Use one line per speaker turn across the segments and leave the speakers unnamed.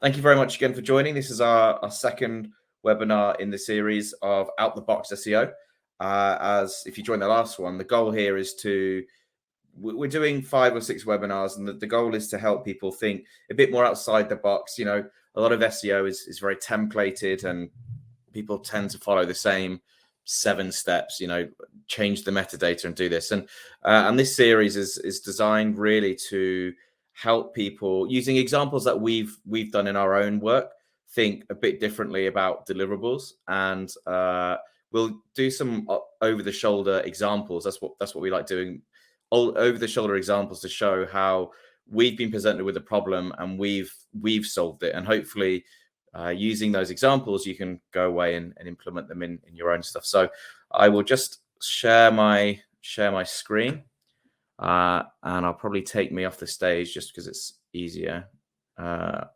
Thank you very much again for joining. This is our second webinar in the series of Out the Box SEO. As if you joined the last one, the goal here is we're doing 5 or 6 webinars, and the goal is to help people think a bit more outside the box. You know, a lot of SEO is very templated, and people tend to follow the same 7 steps, you know, change the metadata and do this. And this series is designed really to help people, using examples that we've done in our own work, think a bit differently about deliverables. And we'll do some over-the-shoulder examples. That's what we like doing, over-the-shoulder examples to show how we've been presented with a problem and we've solved it. And hopefully using those examples, you can go away and implement them in your own stuff. So I will just share my screen, and I'll probably take me off the stage just because it's easier. How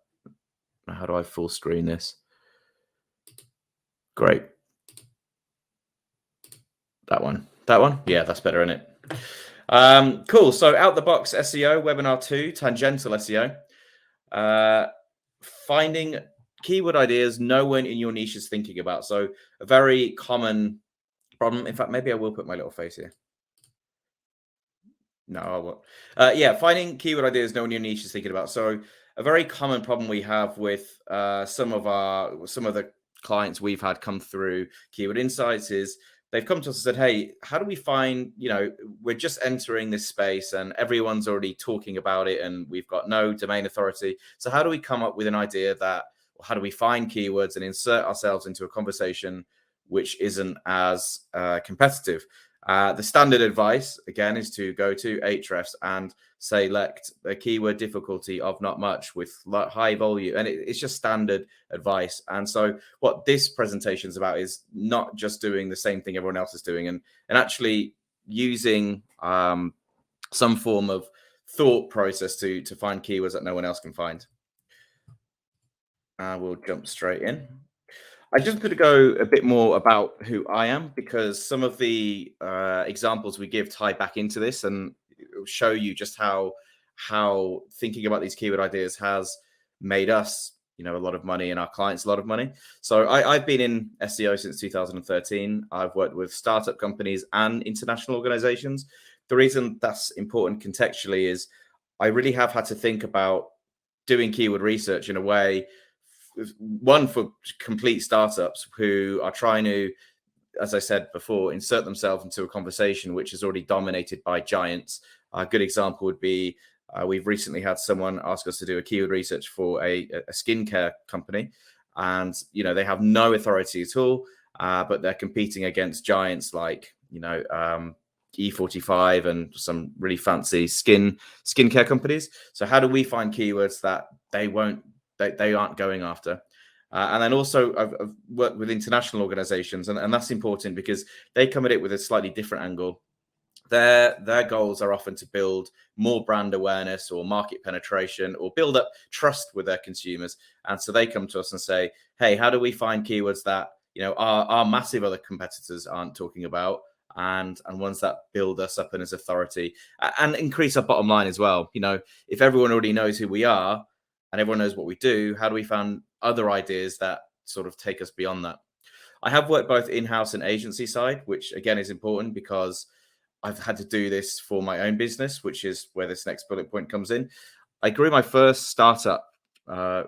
do I full screen this? Great. That one. Yeah, that's better, isn't it? Cool. So Out the Box SEO, webinar 2, tangential SEO. Finding keyword ideas no one in your niche is thinking about. So a very common problem. In fact, maybe I will put my little face here. No, I won't. Yeah, finding keyword ideas no one in your niche is thinking about. So a very common problem we have with some of the clients we've had come through Keyword Insights is they've come to us and said, hey, how do we find, you know, we're just entering this space and everyone's already talking about it and we've got no domain authority. So how do we come up with an idea that, or how do we find keywords and insert ourselves into a conversation which isn't as competitive? The standard advice, again, is to go to Ahrefs and select a keyword difficulty of not much with high volume. And it's just standard advice. And so what this presentation is about is not just doing the same thing everyone else is doing and actually using some form of thought process to find keywords that no one else can find. We'll jump straight in. I just going to go a bit more about who I am, because some of the examples we give tie back into this and show you just how thinking about these keyword ideas has made us, you know, a lot of money and our clients a lot of money. So I've been in SEO since 2013. I've worked with startup companies and international organizations. The reason that's important contextually is I really have had to think about doing keyword research in a way, one, for complete startups who are trying to, as I said before, insert themselves into a conversation which is already dominated by giants. A good example would be we've recently had someone ask us to do a keyword research for a skincare company, and you know, they have no authority at all, but they're competing against giants like, you know, E45 and some really fancy skincare companies. So how do we find keywords that they aren't going after? And then also I've worked with international organizations, and that's important because they come at it with a slightly different angle. Their goals are often to build more brand awareness or market penetration or build up trust with their consumers. And so they come to us and say, hey, how do we find keywords that, you know, our massive other competitors aren't talking about, and ones that build us up in as authority and increase our bottom line as well? You know, if everyone already knows who we are and everyone knows what we do, how do we find other ideas that sort of take us beyond that? I have worked both in-house and agency side, which again is important because I've had to do this for my own business, which is where this next bullet point comes in. I grew my first startup. I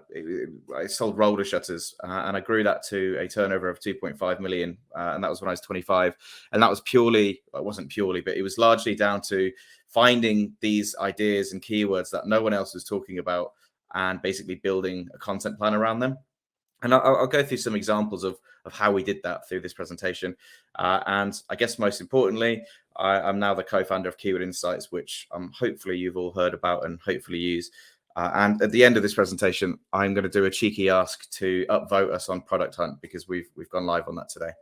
sold roller shutters, and I grew that to a turnover of 2.5 million. And that was when I was 25. And that was purely, well, it wasn't purely, but it was largely down to finding these ideas and keywords that no one else was talking about and basically building a content plan around them. And I'll go through some examples of how we did that through this presentation. And I guess most importantly, I'm now the co-founder of Keyword Insights, which hopefully you've all heard about and hopefully use. And at the end of this presentation, I'm going to do a cheeky ask to upvote us on Product Hunt, because we've gone live on that today.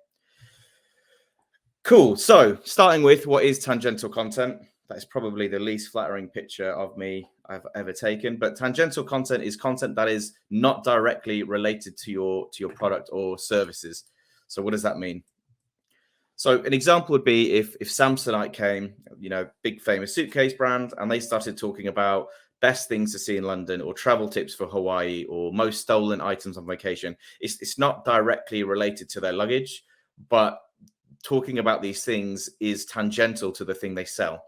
Cool. So starting with, what is tangential content? That is probably the least flattering picture of me I've ever taken. But tangential content is content that is not directly related to your product or services. So what does that mean? So an example would be if Samsonite came, you know, big famous suitcase brand, and they started talking about best things to see in London, or travel tips for Hawaii, or most stolen items on vacation. It's not directly related to their luggage, but talking about these things is tangential to the thing they sell.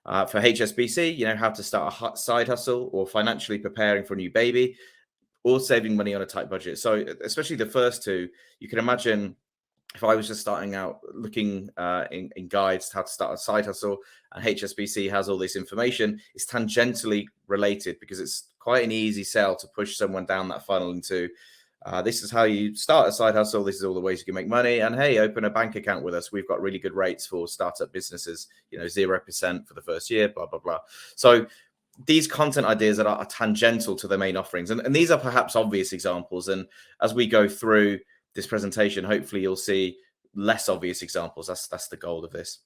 For HSBC, how to start a side hustle, or financially preparing for a new baby, or saving money on a tight budget. So especially the first two, you can imagine if I was just starting out looking in guides to how to start a side hustle, and HSBC has all this information, it's tangentially related because it's quite an easy sell to push someone down that funnel into. This is how you start a side hustle. This is all the ways you can make money. And hey, open a bank account with us. We've got really good rates for startup businesses, 0% for the first year, blah, blah, blah. So these content ideas that are tangential to the main offerings. And these are perhaps obvious examples. And as we go through this presentation, hopefully you'll see less obvious examples. That's the goal of this.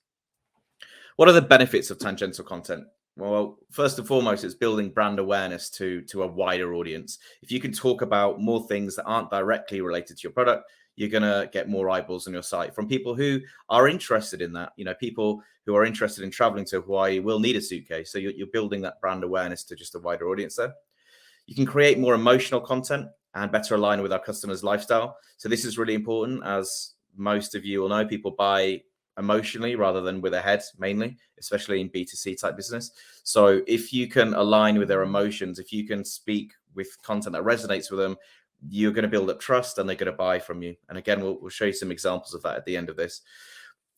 What are the benefits of tangential content? Well, first and foremost, it's building brand awareness to a wider audience. If you can talk about more things that aren't directly related to your product, you're going to get more eyeballs on your site from people who are interested in that. People who are interested in traveling to Hawaii will need a suitcase. So you're building that brand awareness to just a wider audience there. You can create more emotional content and better align with our customers' lifestyle. So this is really important. As most of you will know, people buy emotionally rather than with their heads mainly, especially in B2C type business. So if you can align with their emotions, if you can speak with content that resonates with them, you're going to build up trust and they're going to buy from you. And again, we'll show you some examples of that at the end of this.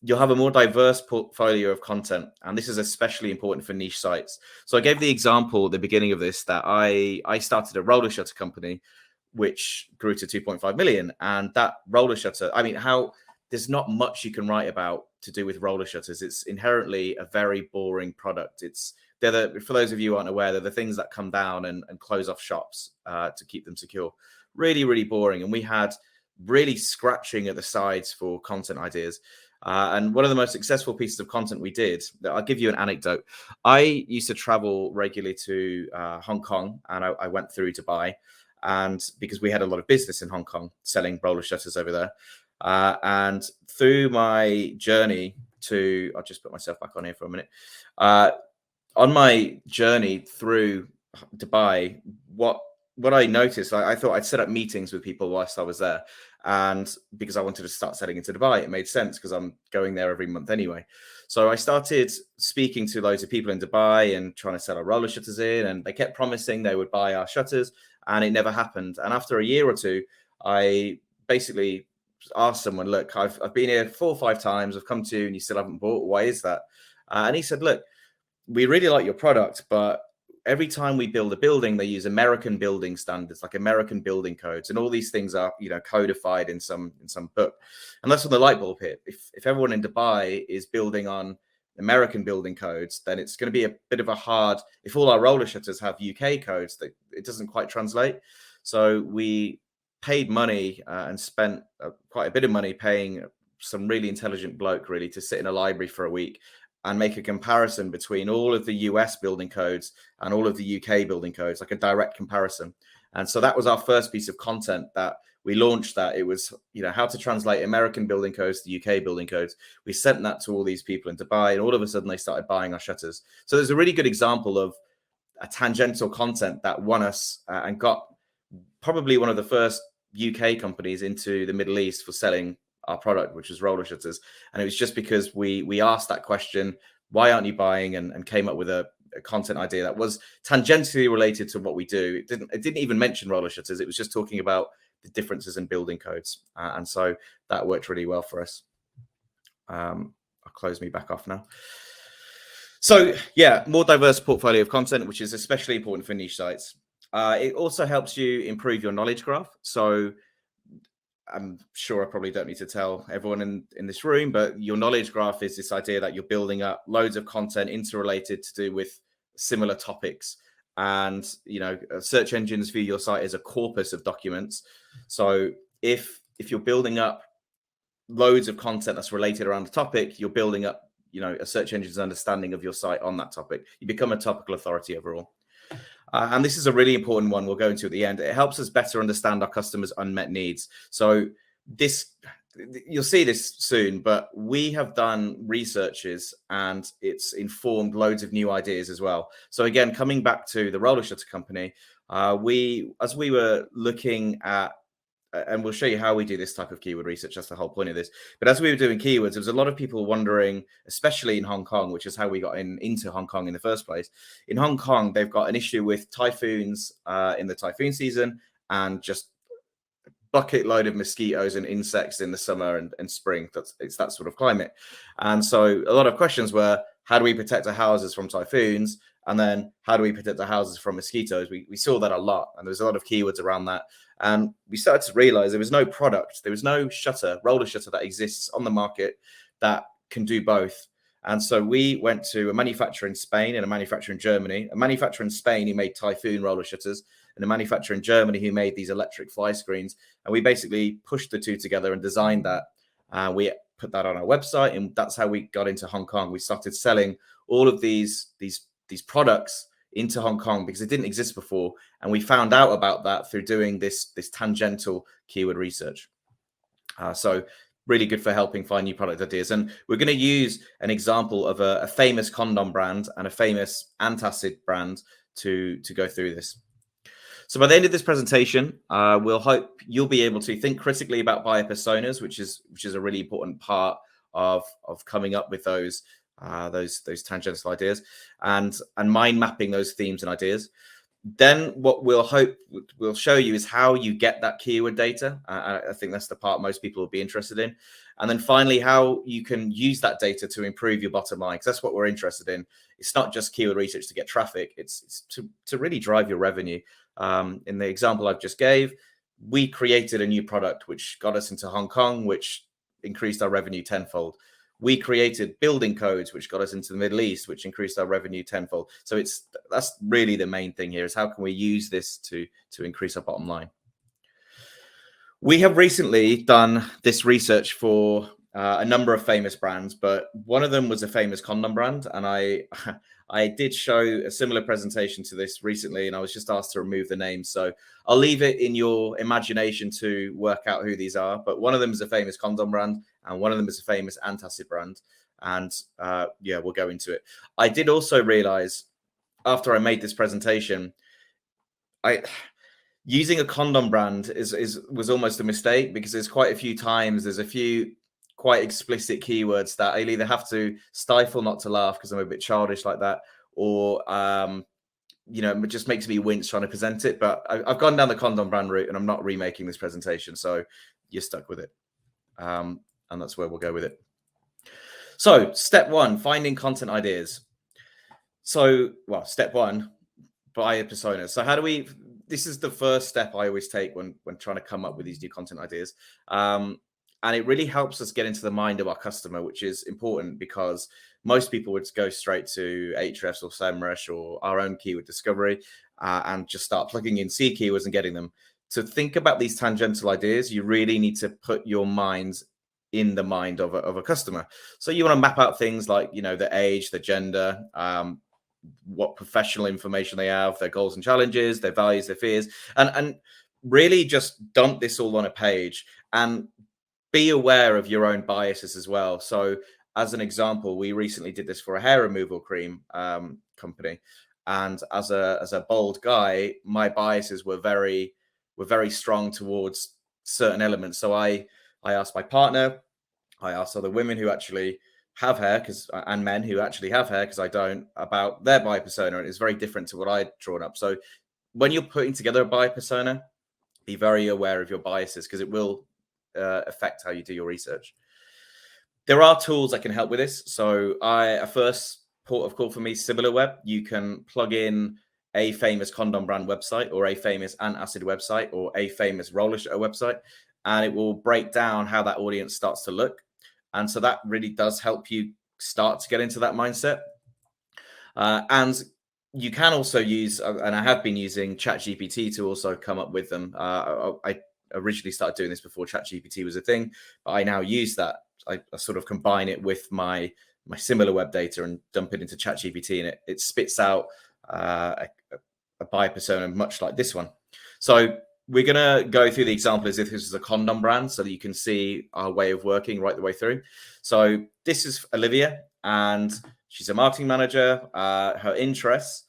You'll have a more diverse portfolio of content, and this is especially important for niche sites. So I gave the example at the beginning of this that I started a roller shutter company, which grew to 2.5 million. And that roller shutter, there's not much you can write about to do with roller shutters. It's inherently a very boring product. For those of you who aren't aware, they're the things that come down and close off shops to keep them secure. Really, really boring. And we had really scratching at the sides for content ideas. And one of the most successful pieces of content we did, I'll give you an anecdote. I used to travel regularly to Hong Kong, and I went through Dubai, and because we had a lot of business in Hong Kong selling roller shutters over there. And through my journey I'll just put myself back on here for a minute. On my journey through Dubai, what I noticed, I thought I'd set up meetings with people whilst I was there. And because I wanted to start selling into Dubai, it made sense because I'm going there every month anyway. So I started speaking to loads of people in Dubai and trying to sell our roller shutters in, and they kept promising they would buy our shutters, and it never happened. And after a year or two, I basically asked someone, look, I've been here 4 or 5 times, I've come to you and you still haven't bought. Why is that? And he said, look, we really like your product, but every time we build a building, they use American building standards, like American building codes, and all these things are, codified in some book. And that's when the light bulb hit. If everyone in Dubai is building on American building codes, then it's going to be a bit of a hard. If all our roller shutters have UK codes, that it doesn't quite translate. So we paid money and spent quite a bit of money paying some really intelligent bloke really to sit in a library for a week and make a comparison between all of the US building codes and all of the UK building codes, like a direct comparison. And so that was our first piece of content that we launched. That it was, how to translate American building codes to UK building codes. We sent that to all these people in Dubai, and all of a sudden they started buying our shutters. So there's a really good example of a tangential content that won us and got probably one of the first UK companies into the Middle East for selling our product, which was roller shutters. And it was just because we asked that question, why aren't you buying, and came up with a content idea that was tangentially related to what we do. It didn't even mention roller shutters. It was just talking about the differences in building codes. And so that worked really well for us. I'll close me back off now. So yeah, more diverse portfolio of content, which is especially important for niche sites. It also helps you improve your knowledge graph. So I'm sure I probably don't need to tell everyone in this room, but your knowledge graph is this idea that you're building up loads of content interrelated to do with similar topics. And, search engines view your site as a corpus of documents. So if you're building up loads of content that's related around the topic, you're building up, a search engine's understanding of your site on that topic. You become a topical authority overall. And this is a really important one we'll go into at the end. It helps us better understand our customers' unmet needs. So this you'll see this soon, but we have done researches and it's informed loads of new ideas as well. So again, coming back to the roller shutter company, as we were looking at, and we'll show you how we do this type of keyword research. That's the whole point of this. But as we were doing keywords, there was a lot of people wondering, especially in Hong Kong, which is how we got into Hong Kong in the first place. In Hong Kong, they've got an issue with typhoons in the typhoon season, and just bucket load of mosquitoes and insects in the summer and spring. It's that sort of climate. And so a lot of questions were, how do we protect our houses from typhoons? And then how do we protect our houses from mosquitoes? We saw that a lot, and there was a lot of keywords around that. And we started to realize there was no product, there was no roller shutter that exists on the market that can do both. And so we went to a manufacturer in Spain and a manufacturer in Germany. A manufacturer in Spain who made typhoon roller shutters, and a manufacturer in Germany who made these electric fly screens. And we basically pushed the two together and designed that. We put that on our website, and that's how we got into Hong Kong. We started selling all of these products into Hong Kong because it didn't exist before. And we found out about that through doing this tangential keyword research. So really good for helping find new product ideas. And we're going to use an example of a famous condom brand and a famous antacid brand to go through this. So by the end of this presentation, we'll hope you'll be able to think critically about buyer personas, which is a really important part of coming up with those tangential ideas, and mind mapping those themes and ideas. Then what we'll show you is how you get that keyword data. I think that's the part most people will be interested in. And then finally, how you can use that data to improve your bottom line, because that's what we're interested in. It's not just keyword research to get traffic, it's to really drive your revenue. In the example I've just gave, we created a new product which got us into Hong Kong, which increased our revenue tenfold. We created building codes, which got us into the Middle East, which increased our revenue tenfold. So that's really the main thing here, is how can we use this to increase our bottom line. We have recently done this research for a number of famous brands, but one of them was a famous condom brand. And I did show a similar presentation to this recently, and I was just asked to remove the name. So I'll leave it in your imagination to work out who these are. But one of them is a famous condom brand, and one of them is a famous antacid brand. And yeah, we'll go into it. I did also realize after I made this presentation, using a condom brand was almost a mistake, because there's quite a few times, there's a few quite explicit keywords that I'll either have to stifle not to laugh because I'm a bit childish like that, or it just makes me wince trying to present it. But I've gone down the condom brand route, and I'm not remaking this presentation, so you're stuck with it. And that's where we'll go with it. So step one, finding content ideas. So, well, step one, buyer personas. So how do we, this is the first step I always take when trying to come up with these new content ideas. And it really helps us get into the mind of our customer, which is important, because most people would go straight to Ahrefs or SEMrush or our own keyword discovery and just start plugging in C keywords and getting them. To think about these tangential ideas, you really need to put your minds in the mind of a customer. So you want to map out things like, the age, the gender, what professional information they have, their goals and challenges, their values, their fears, and really just dump this all on a page, and be aware of your own biases as well. So as an example, we recently did this for a hair removal cream company. And as a bald guy, my biases were very strong towards certain elements. So I asked my partner, I asked other women who actually have hair, and men who actually have hair, because I don't, about their buyer persona. And it's very different to what I'd drawn up. So when you're putting together a buyer persona, be very aware of your biases, because it will affect how you do your research. There are tools that can help with this. So a first port of call for me, SimilarWeb. You can plug in a famous condom brand website, or a famous antacid website, or a famous roller shutter website, and it will break down how that audience starts to look. And so that really does help you start to get into that mindset. And you can also use, and I have been using ChatGPT to also come up with them. I originally started doing this before ChatGPT was a thing, but I now use that. I sort of combine it with my SimilarWeb data and dump it into ChatGPT, and it spits out a buyer persona much like this one. So we're going to go through the example as if this is a condom brand so that you can see our way of working right the way through. So this is Olivia, and she's a marketing manager. Her interests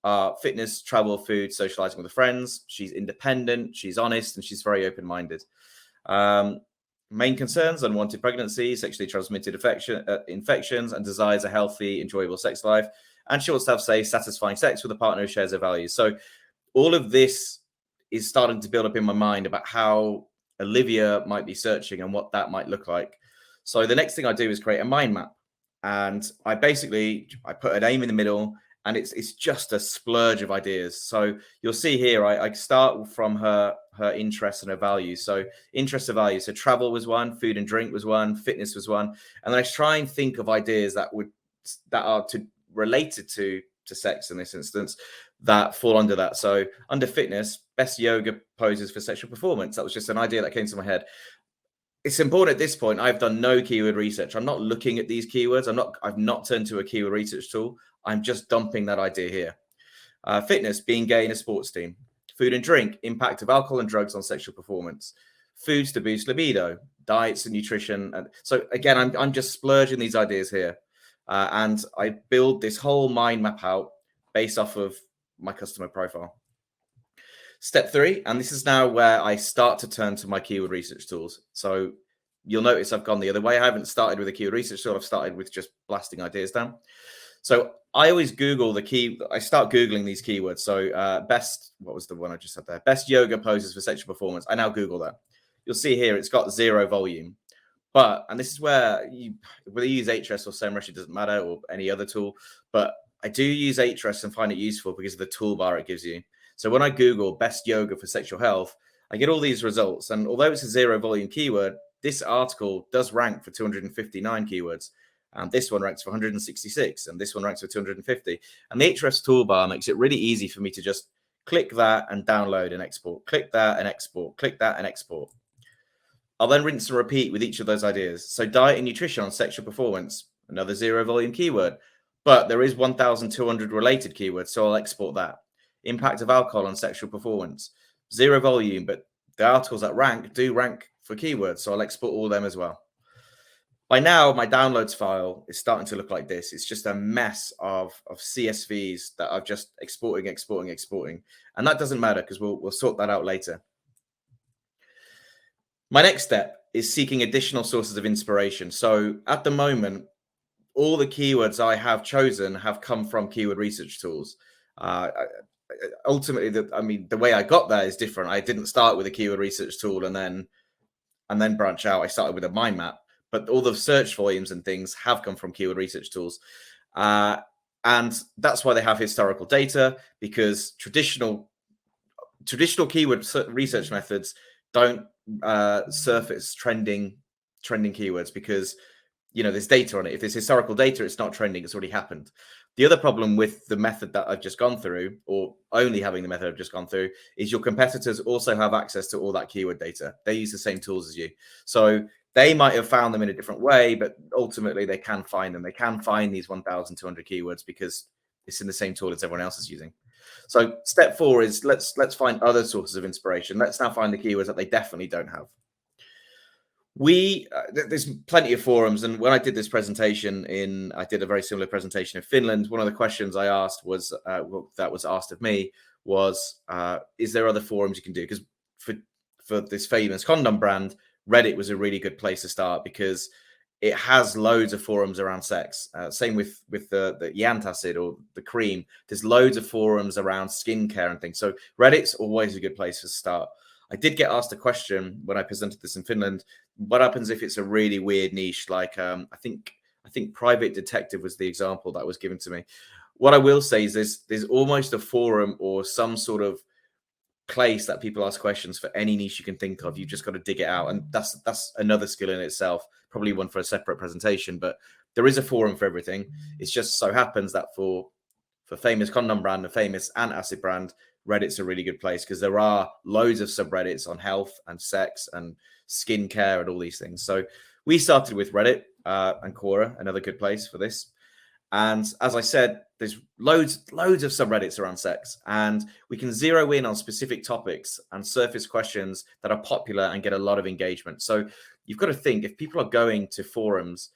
are fitness, travel, food, socializing with her friends. She's independent, she's honest, and she's very open-minded. Main concerns: unwanted pregnancy, sexually transmitted infections, and desires a healthy, enjoyable sex life. And she wants to have safe, satisfying sex with a partner who shares her values. So all of this is starting to build up in my mind about how Olivia might be searching and what that might look like. So the next thing I do is create a mind map. And I put a name in the middle, and it's just a splurge of ideas. So you'll see here, I start from her interests and her values. So interests and values. So travel was one, food and drink was one, fitness was one. And then I try and think of ideas that are related to sex in this instance that fall under that. So under fitness, best yoga poses for sexual performance. That was just an idea that came to my head. It's important at this point. I've done no keyword research. I'm not looking at these keywords. I've not turned to a keyword research tool. I'm just dumping that idea here. Fitness, being gay in a sports team. Food and drink, impact of alcohol and drugs on sexual performance. Foods to boost libido, diets and nutrition. And so again, I'm just splurging these ideas here. And I build this whole mind map out based off of my customer profile. Step 3, and this is now where I start to turn to my keyword research tools. So you'll notice I've gone the other way. I haven't started with a keyword research tool. I've started with just blasting ideas down. So I always Google I start Googling these keywords. So what was the one I just said there? Best yoga poses for sexual performance. I now Google that. You'll see here, it's got 0 volume. But, and this is where whether you use Ahrefs or SEMrush, it doesn't matter, or any other tool. But I do use Ahrefs and find it useful because of the toolbar it gives you. So when I Google best yoga for sexual health, I get all these results. And although it's a 0 volume keyword, this article does rank for 259 keywords. And this one ranks for 166, and this one ranks for 250. And the Ahrefs toolbar makes it really easy for me to just click that and download and export, click that and export, click that and export. I'll then rinse and repeat with each of those ideas. So diet and nutrition on sexual performance, another 0 volume keyword, but there is 1,200 related keywords, so I'll export that. Impact of alcohol on sexual performance, 0 volume, but the articles that do rank for keywords, so I'll export all them as well. By now, my downloads file is starting to look like this. It's just a mess of CSVs that I've just exporting. And that doesn't matter because we'll sort that out later. My next step is seeking additional sources of inspiration. So at the moment, all the keywords I have chosen have come from keyword research tools. Ultimately, the way I got there is different. I didn't start with a keyword research tool and then branch out. I started with a mind map, but all the search volumes and things have come from keyword research tools. And that's why they have historical data, because traditional keyword research methods don't surface trending keywords because there's data on it. If there's historical data, it's not trending, it's already happened. The other problem with the method that I've just gone through, or only having the method I've just gone through, is your competitors also have access to all that keyword data. They use the same tools as you, so they might have found them in a different way, but ultimately they can find them. They can find these 1,200 keywords because it's in the same tool as everyone else is using. So step 4 is let's find other sources of inspiration. Let's now find the keywords that they definitely don't have. There's plenty of forums, and when I did this presentation I did a very similar presentation in Finland. One of the questions I asked was that was asked of me was, is there other forums you can do? Because for this famous condom brand, Reddit was a really good place to start because it has loads of forums around sex. Same with the Yantacid or the cream. There's loads of forums around skincare and things. So Reddit's always a good place to start. I did get asked a question when I presented this in Finland. What happens if it's a really weird niche? Like I think private detective was the example that was given to me. What I will say is there's almost a forum or some sort of place that people ask questions for any niche you can think of. You've just got to dig it out, and that's another skill in itself, probably one for a separate presentation. But there is a forum for everything. It just so happens that for famous condom brand, a famous antacid brand, Reddit's a really good place because there are loads of subreddits on health and sex and skincare and all these things. So we started with Reddit and Quora, another good place for this. And as I said, there's loads of subreddits around sex, and we can zero in on specific topics and surface questions that are popular and get a lot of engagement. So you've got to think, if people are going to forums,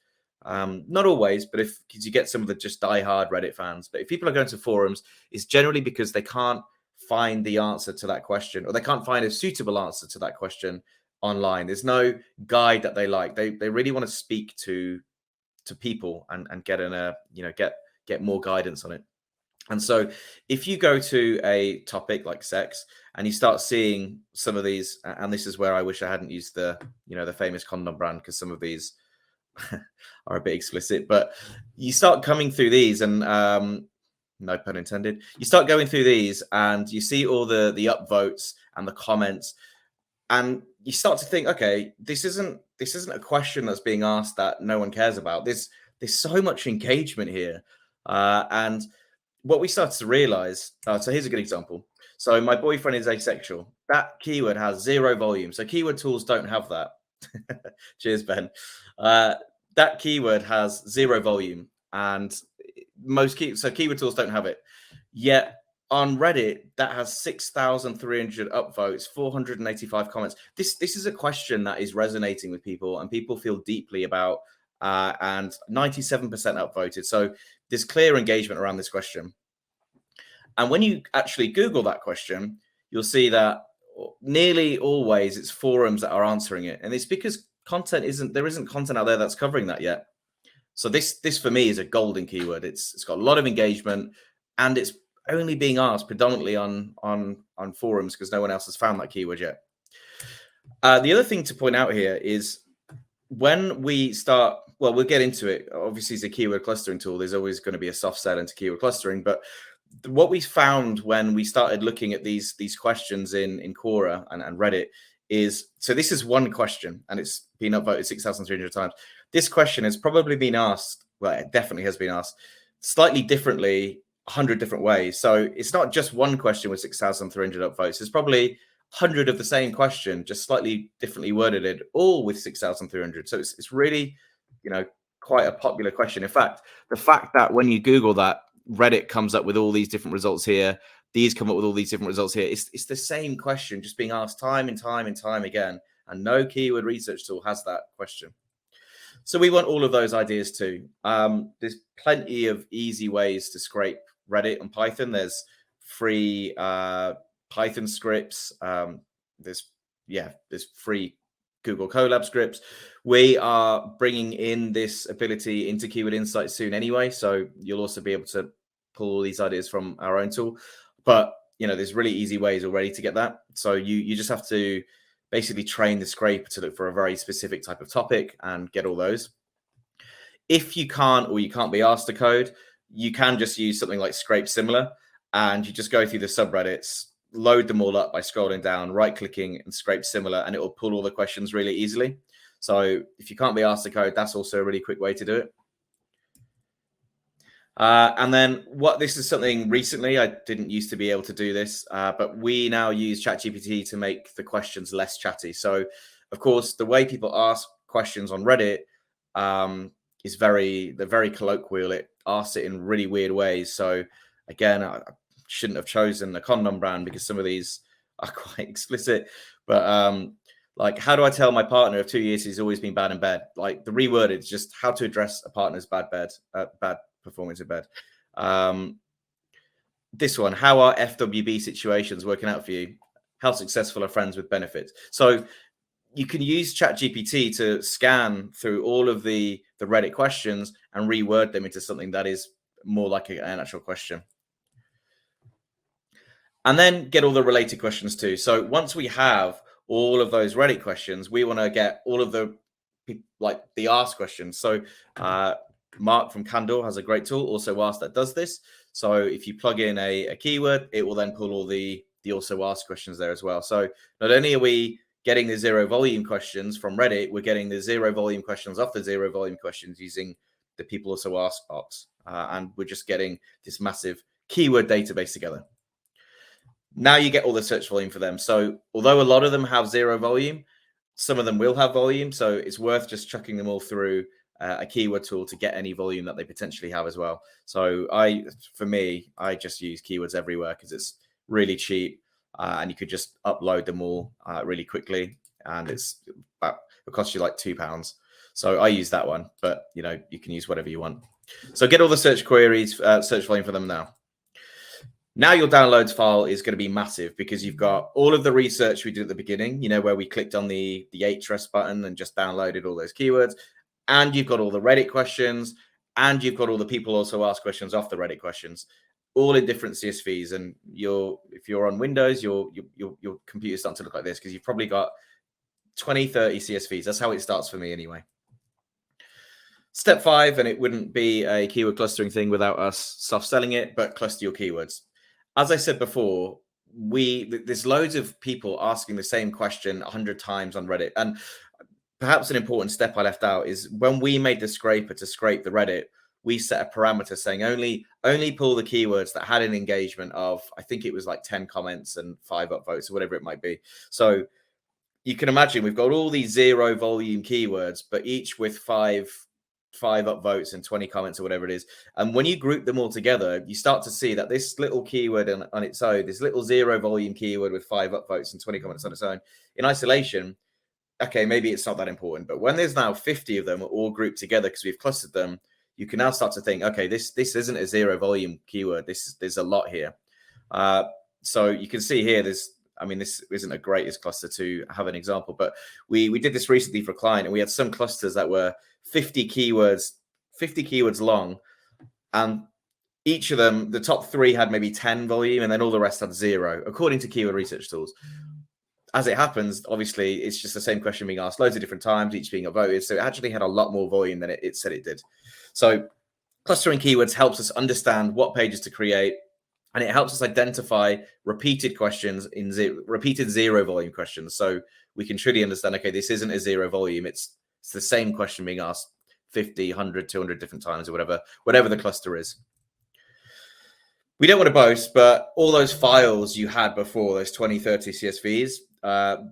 not always, but if, because you get some of the just diehard Reddit fans, but if people are going to forums, it's generally because they can't find the answer to that question, or they can't find a suitable answer to that question online. There's no guide that they like. They really want to speak to people and get in a, get more guidance on it. And so if you go to a topic like sex and you start seeing some of these, and this is where I wish I hadn't used the, the famous condom brand, because some of these are a bit explicit, but you start coming through these and no pun intended, you start going through these and you see all the upvotes and the comments, and you start to think, okay, this isn't a question that's being asked that no one cares about. There's so much engagement here, and what we started to realize. So here's a good example. So my boyfriend is asexual. That keyword has 0 volume. So keyword tools don't have that. Cheers, Ben. That keyword has 0 volume, and keyword tools don't have it. Yet on Reddit, that has 6,300 upvotes, 485 comments. This is a question that is resonating with people, and people feel deeply about, and 97% upvoted. So there's clear engagement around this question. And when you actually Google that question, you'll see that nearly always it's forums that are answering it, and it's because there isn't content out there that's covering that yet. So this for me is a golden keyword. It's got a lot of engagement, and it's only being asked predominantly on forums because no one else has found that keyword yet. The other thing to point out here is when we start, well, we'll get into it. Obviously, it's a keyword clustering tool. There's always going to be a soft sell into keyword clustering, but what we found when we started looking at these questions in Quora and Reddit is, so this is one question and it's been upvoted 6,300 times. This question has probably been asked, well, it definitely has been asked slightly differently, 100 different ways. So it's not just one question with 6,300 upvotes. There's probably 100 of the same question, just slightly differently worded, all with 6,300. So it's really, quite a popular question. In fact, the fact that when you Google that, Reddit comes up with all these different results here, these come up with all these different results here. It's the same question just being asked time and time and time again, and no keyword research tool has that question. So we want all of those ideas too. There's plenty of easy ways to scrape Reddit and Python. There's free Python scripts. There's free Google Colab scripts. We are bringing in this ability into Keyword Insights soon anyway, so you'll also be able to pull all these ideas from our own tool. But there's really easy ways already to get that. So you just have to basically train the scraper to look for a very specific type of topic and get all those. If you can't, or you can't be asked to code, you can just use something like Scrape Similar, and you just go through the subreddits, load them all up by scrolling down, right-clicking, and Scrape Similar, and it will pull all the questions really easily. So if you can't be asked to code, that's also a really quick way to do it. And then this is something recently, I didn't used to be able to do this, but we now use ChatGPT to make the questions less chatty. So of course, the way people ask questions on Reddit is they're very colloquial. It asks it in really weird ways. So again, I shouldn't have chosen the condom brand because some of these are quite explicit, but like, how do I tell my partner of 2 years he's always been bad in bed? Like, the reworded is just how to address a partner's bad performance in bed. This one, how are FWB situations working out for you? How successful are friends with benefits? So you can use ChatGPT to scan through all of the Reddit questions and reword them into something that is more like an actual question. And then get all the related questions too. So once we have all of those Reddit questions, we want to get all of the ask questions. So Mark from Candor has a great tool, Also Ask, that does this. So if you plug in a keyword, it will then pull all the Also Ask questions there as well. So not only are we getting the 0 volume questions from Reddit, we're getting the 0 volume questions off the 0 volume questions using the People Also Ask box. And we're just getting this massive keyword database together. Now you get all the search volume for them. So although a lot of them have 0 volume, some of them will have volume. So it's worth just chucking them all through a keyword tool to get any volume that they potentially have as well. So for me, I just use keywords everywhere because it's really cheap, and you could just upload them all really quickly, and it costs you like £2. So I use that one, but you can use whatever you want. So get all the search queries, search volume for them now. Now your downloads file is going to be massive because you've got all of the research we did at the beginning, where we clicked on the Ahrefs button and just downloaded all those keywords. And you've got all the Reddit questions, and you've got all the people also ask questions off the Reddit questions, all in different CSVs. And if you're on Windows, your computer's starting to look like this because you've probably got 20, 30 CSVs. That's how it starts for me anyway. Step 5, and it wouldn't be a keyword clustering thing without us soft selling it, but cluster your keywords. As I said before, there's loads of people asking the same question 100 times on Reddit. And perhaps an important step I left out is when we made the scraper to scrape the Reddit, we set a parameter saying only pull the keywords that had an engagement of, I think it was like 10 comments and 5 upvotes or whatever it might be. So you can imagine we've got all these 0 volume keywords, but each with 5 upvotes and 20 comments or whatever it is. And when you group them all together, you start to see that this little keyword on its own, this little 0 volume keyword with 5 upvotes and 20 comments on its own, in isolation, okay, maybe it's not that important. But when there's now 50 of them all grouped together because we've clustered them, you can now start to think, okay, this isn't a 0 volume keyword. There's a lot here. So you can see here, this isn't a greatest cluster to have an example, but we did this recently for a client, and we had some clusters that were 50 keywords long, and each of them, the top 3 had maybe 10 volume, and then all the rest had 0, according to keyword research tools. As it happens, obviously, it's just the same question being asked loads of different times, each being upvoted. So it actually had a lot more volume than it said it did. So clustering keywords helps us understand what pages to create, and it helps us identify repeated questions repeated 0 volume questions. So we can truly understand, okay, this isn't a 0 volume. It's the same question being asked 50, 100, 200 different times or whatever the cluster is. We don't want to boast, but all those files you had before, those 20, 30 CSVs,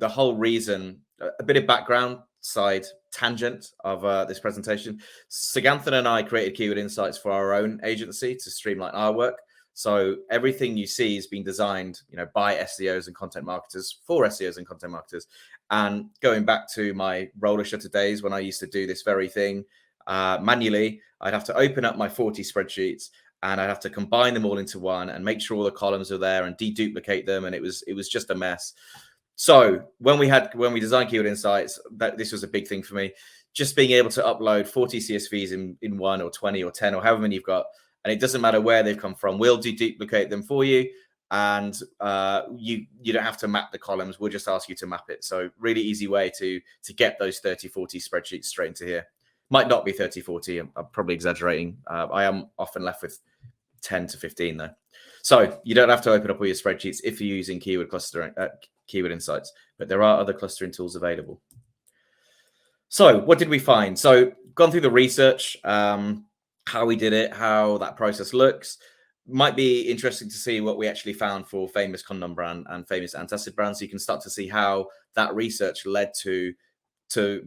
the whole reason, a bit of background side tangent of this presentation. Saganthan and I created Keyword Insights for our own agency to streamline our work. So everything you see is being designed, by SEOs and content marketers for SEOs and content marketers. And going back to my roller shutter days when I used to do this very thing manually, I'd have to open up my 40 spreadsheets and I'd have to combine them all into one and make sure all the columns are there and deduplicate them. And it was just a mess. So when we designed Keyword Insights, this was a big thing for me. Just being able to upload 40 CSVs in 1 or 20 or 10 or however many you've got, and it doesn't matter where they've come from. We'll deduplicate them for you, and you don't have to map the columns. We'll just ask you to map it. So really easy way to get those 30, 40 spreadsheets straight into here. Might not be 30, 40. I'm probably exaggerating. I am often left with 10 to 15 though. So you don't have to open up all your spreadsheets if you're using keyword clustering, Keyword Insights, but there are other clustering tools available. So what did we find? So gone through the research, how we did it, how that process looks. Might be interesting to see what we actually found for famous condom brand and famous antacid brands. So you can start to see how that research led to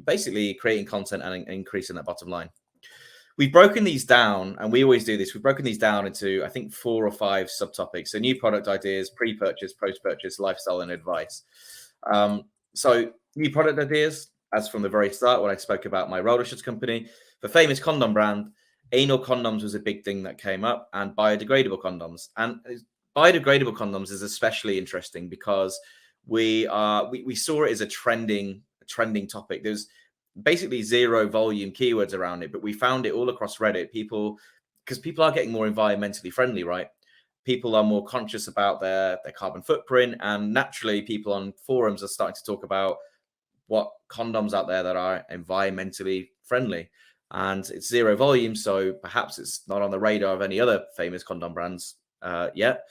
basically creating content and increasing that bottom line. We've broken these down, and we always do this. We've broken these down into, I think, 4 or 5 subtopics. So new product ideas, pre-purchase, post-purchase, lifestyle, and advice. So new product ideas, as from the very start, when I spoke about my roller shutter company, for famous condom brand, anal condoms was a big thing that came up, and biodegradable condoms. And biodegradable condoms is especially interesting because we saw it as a trending topic. There's basically 0 volume keywords around it, but we found it all across Reddit. Because people are getting more environmentally friendly, right? People are more conscious about their carbon footprint, and naturally people on forums are starting to talk about what condoms out there that are environmentally friendly. And it's 0 volume, so perhaps it's not on the radar of any other famous condom brands yet,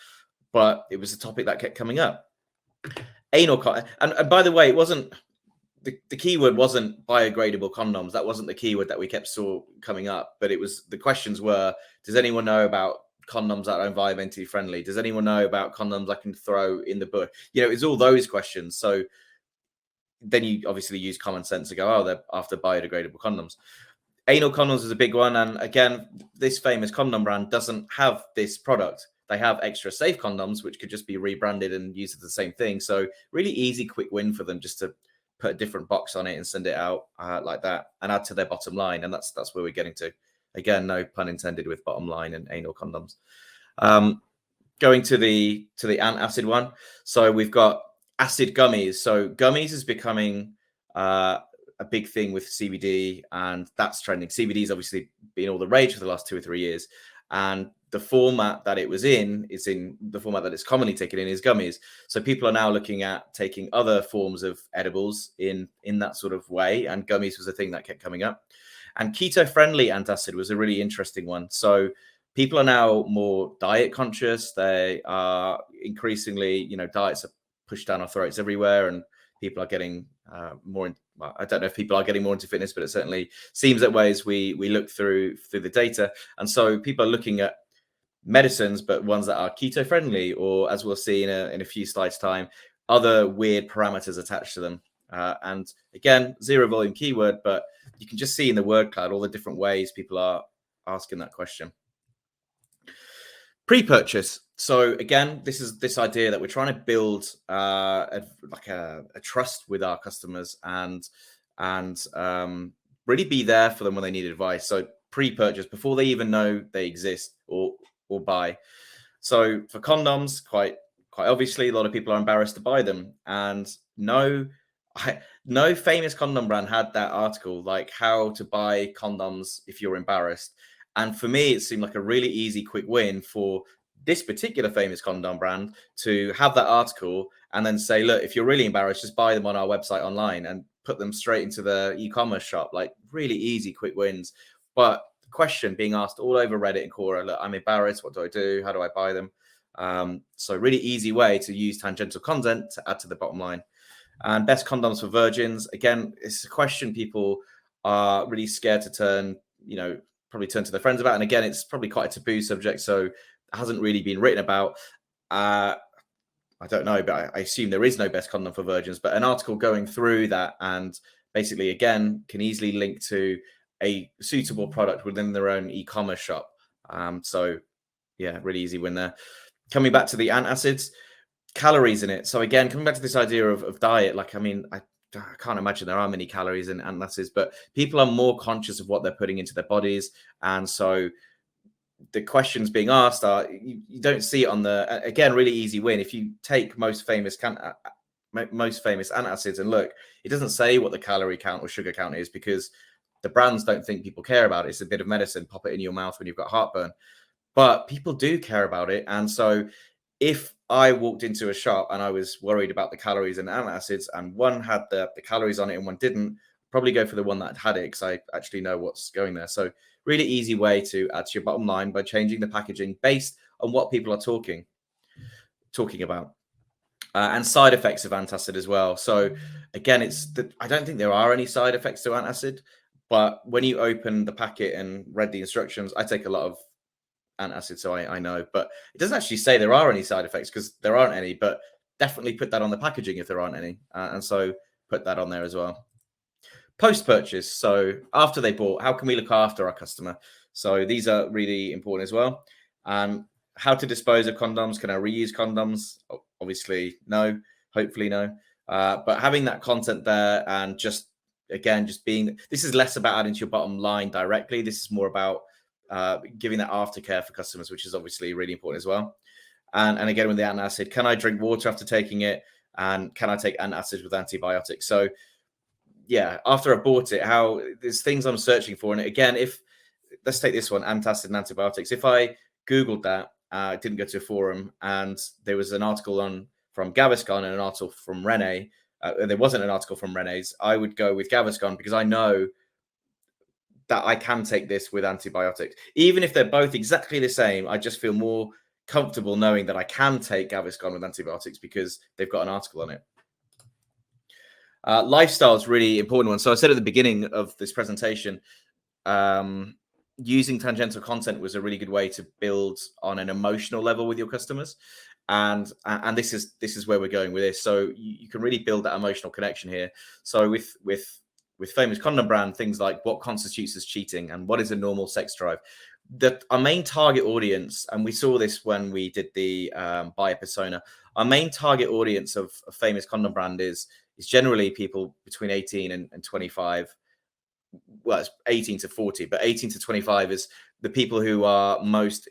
but it was a topic that kept coming up. Anal and by the way, it wasn't the keyword wasn't biodegradable condoms. That wasn't the keyword that we saw coming up, but it was, the questions were, does anyone know about condoms that are environmentally friendly? Does anyone know about condoms I can throw in the bush? It's all those questions. So then you obviously use common sense to go, oh, they're after biodegradable condoms. Anal condoms is a big one. And again, this famous condom brand doesn't have this product. They have extra safe condoms, which could just be rebranded and used as the same thing. So really easy, quick win for them just to put a different box on it and send it out like that and add to their bottom line. And that's where we're getting to. Again, no pun intended with bottom line and anal condoms. Going to the antacid one. So we've got acid gummies. So gummies is becoming a big thing with CBD, and that's trending. CBD has obviously been all the rage for the last 2 or 3 years, and the format that it was in is in the format that it's commonly taken in is gummies. So people are now looking at taking other forms of edibles in that sort of way, and gummies was a thing that kept coming up. And keto-friendly antacid was a really interesting one. So people are now more diet conscious. They are increasingly, diets are pushed down our throats everywhere, and people are getting more. I don't know if people are getting more into fitness, but it certainly seems that way as we look through the data. And so people are looking at medicines, but ones that are keto friendly, or as we'll see in a few slides time, other weird parameters attached to them. And again, zero volume keyword, but you can just see in the word cloud all the different ways people are asking that question. Pre-purchase. So again, this is this idea that we're trying to build a trust with our customers and really be there for them when they need advice. So pre-purchase, before they even know they exist or buy. So for condoms, quite obviously, a lot of people are embarrassed to buy them, and no famous condom brand had that article like how to buy condoms if you're embarrassed. And for me, it seemed like a really easy, quick win for this particular famous condom brand to have that article and then say, look, if you're really embarrassed, just buy them on our website online and put them straight into the e-commerce shop. Like really easy, quick wins. But the question being asked all over Reddit and Quora, look, I'm embarrassed. What do I do? How do I buy them? So really easy way to use tangential content to add to the bottom line. And best condoms for virgins. Again, it's a question people are really scared to probably turn to their friends about. And again, it's probably quite a taboo subject, so it hasn't really been written about. I don't know, but I assume there is no best condom for virgins. But an article going through that and basically, again, can easily link to a suitable product within their own e-commerce shop. So yeah, really easy win there. Coming back to the antacids, calories in it. So again, coming back to this idea of diet, like, I mean, I can't imagine there are many calories in antacids, but people are more conscious of what they're putting into their bodies. And so the questions being asked are, you don't see it on the, again, really easy win. If you take most famous antacids and look, it doesn't say what the calorie count or sugar count is because the brands don't think people care about it. It's a bit of medicine, pop it in your mouth when you've got heartburn. But people do care about it. And so if I walked into a shop and I was worried about the calories and antacids and one had the calories on it and one didn't, probably go for the one that had it because I actually know what's going there. So really easy way to add to your bottom line by changing the packaging based on what people are talking about. And side effects of antacid as well. So again, I don't think there are any side effects to antacid, but when you open the packet and read the instructions, I take a lot of antacid, so I know, but it doesn't actually say there are any side effects because there aren't any, but definitely put that on the packaging if there aren't any. And so put that on there as well. Post-purchase, so after they bought, how can we look after our customer? So these are really important as well. How to dispose of condoms? Can I reuse condoms? Obviously, no. Hopefully, no. But having that content there and just being, this is less about adding to your bottom line directly. This is more about giving that aftercare for customers, which is obviously really important as well. And again, with the antacid, can I drink water after taking it? And can I take antacids with antibiotics? So yeah, after I bought it, how there's things I'm searching for. And again, let's take this one, antacid and antibiotics. If I Googled that, I didn't go to a forum and there was an article from Gaviscon and an article from Rene, there wasn't an article from Rene's, I would go with Gaviscon because I know that I can take this with antibiotics. Even if they're both exactly the same, I just feel more comfortable knowing that I can take Gaviscon with antibiotics because they've got an article on it. Lifestyle is really important one. So I said at the beginning of this presentation, using tangential content was a really good way to build on an emotional level with your customers. And this is where we're going with this. So you can really build that emotional connection here. So with with famous content brand, things like what constitutes as cheating and what is a normal sex drive. That our main target audience, and we saw this when we did the buyer persona, our main target audience of a famous content brand is generally people between 18 and 25. Well, it's 18 to 40, but 18 to 25 is the people who are most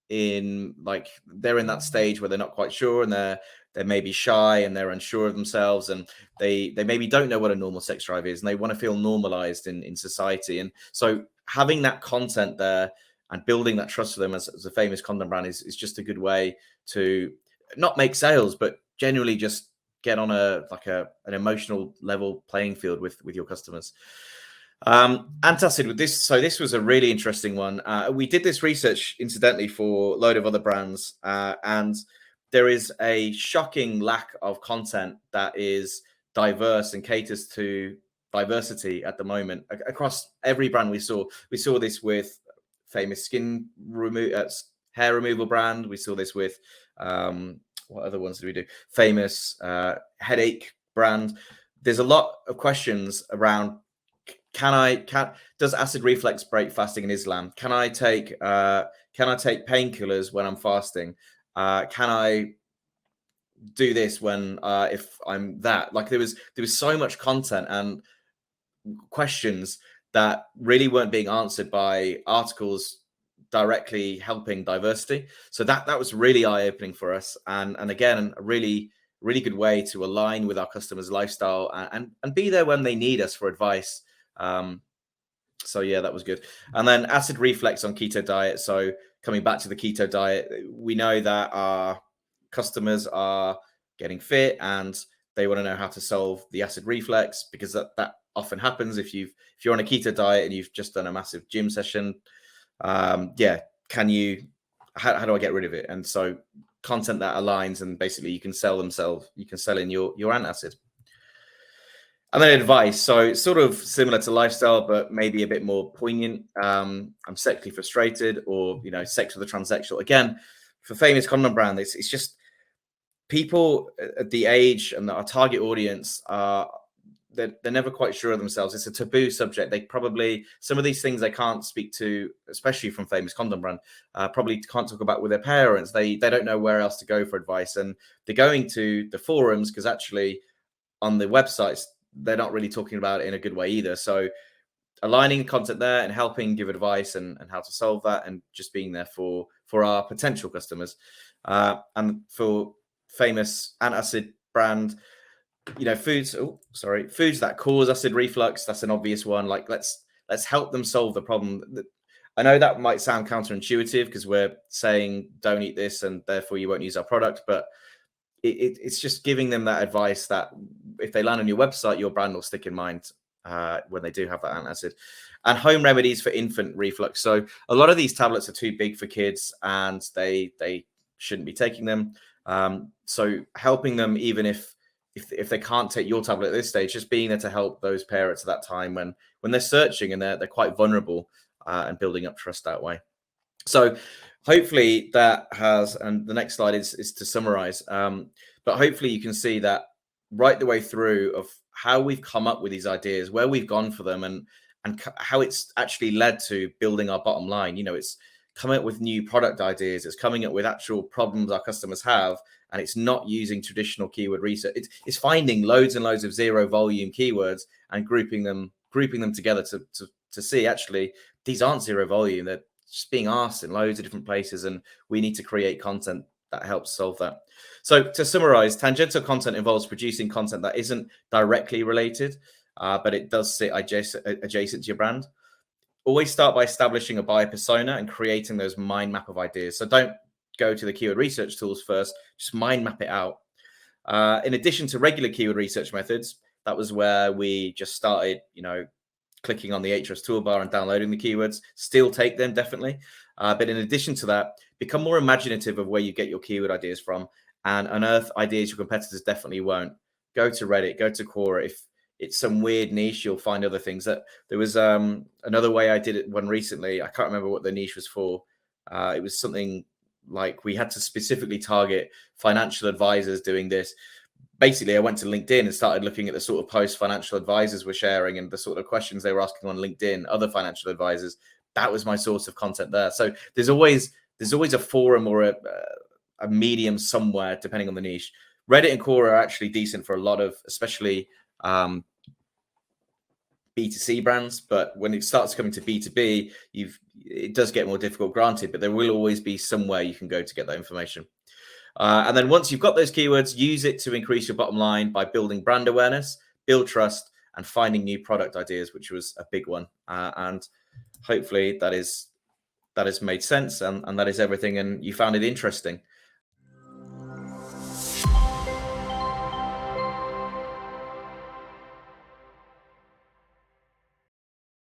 in, like, they're in that stage where they're not quite sure, and they're maybe shy and they're unsure of themselves, and they maybe don't know what a normal sex drive is, and they want to feel normalized in society. And so having that content there and building that trust for them as a famous content brand is just a good way to not make sales, but genuinely just get on an emotional level playing field with your customers. Antacid with this. So this was a really interesting one. We did this research incidentally for a load of other brands, and there is a shocking lack of content that is diverse and caters to diversity at the moment across every brand. We saw this with famous hair removal brand. We saw this with what other ones did we do? Famous headache brand. There's a lot of questions around, does acid reflux break fasting in Islam? Can I take painkillers when I'm fasting? Can I do this when if I'm that? Like there was so much content and questions that really weren't being answered by articles directly helping diversity. So that was really eye-opening for us, and again, a really good way to align with our customers' lifestyle and be there when they need us for advice. So yeah, that was good. And then acid reflux on keto diet. So coming back to the keto diet, we know that our customers are getting fit and they want to know how to solve the acid reflux, because that often happens if you're on a keto diet and you've just done a massive gym session. How do I get rid of it? And so content that aligns, and basically you can sell in your antacid. And then advice. So it's sort of similar to lifestyle, but maybe a bit more poignant. I'm sexually frustrated, or sex with a transsexual. Again, for famous content brand, it's just people at the age and our target audience are they're never quite sure of themselves. It's a taboo subject. They probably, some of these things they can't speak to, especially from famous content brand, probably can't talk about with their parents. They don't know where else to go for advice, and they're going to the forums because actually on the websites they're not really talking about it in a good way either. So aligning content there and helping give advice and how to solve that, and just being there for our potential customers. And for famous antacid brand, foods that cause acid reflux, that's an obvious one. Like let's help them solve the problem. I know that might sound counterintuitive because we're saying don't eat this and therefore you won't use our product, but it's just giving them that advice that if they land on your website, your brand will stick in mind when they do have that antacid. And home remedies for infant reflux. So a lot of these tablets are too big for kids and they shouldn't be taking them. So helping them, even if they can't take your tablet at this stage, just being there to help those parents at that time when they're searching and they're quite vulnerable, and building up trust that way. So hopefully that has, and the next slide is to summarize, but hopefully you can see that right the way through of how we've come up with these ideas, where we've gone for them, and how it's actually led to building our bottom line. It's coming up with new product ideas, it's coming up with actual problems our customers have, and it's not using traditional keyword research. It's finding loads and loads of zero volume keywords and grouping them together to see actually these aren't zero volume, they're just being asked in loads of different places, and we need to create content that helps solve that. So to summarize, tangential content involves producing content that isn't directly related, but it does sit adjacent to your brand. Always start by establishing a buyer persona and creating those mind map of ideas. So don't go to the keyword research tools first, just mind map it out. In addition to regular keyword research methods, that was where we just started, clicking on the Ahrefs toolbar and downloading the keywords. Still take them, definitely. But in addition to that, become more imaginative of where you get your keyword ideas from and unearth ideas your competitors definitely won't. Go to Reddit, go to Quora. If it's some weird niche, you'll find other things. That there was another way I did it one recently. I can't remember what the niche was for. It was something like we had to specifically target financial advisors doing this. basically I went to LinkedIn and started looking at the sort of posts financial advisors were sharing and the sort of questions they were asking on LinkedIn, other financial advisors. That was my source of content there. So there's always a forum or a medium somewhere, depending on the niche. Reddit and Quora are actually decent for a lot of, especially B2C brands, but when it starts coming to B2B, it does get more difficult, granted, but there will always be somewhere you can go to get that information. And then once you've got those keywords, use it to increase your bottom line by building brand awareness, build trust, and finding new product ideas, which was a big one. And hopefully that has made sense, and that is everything, and you found it interesting.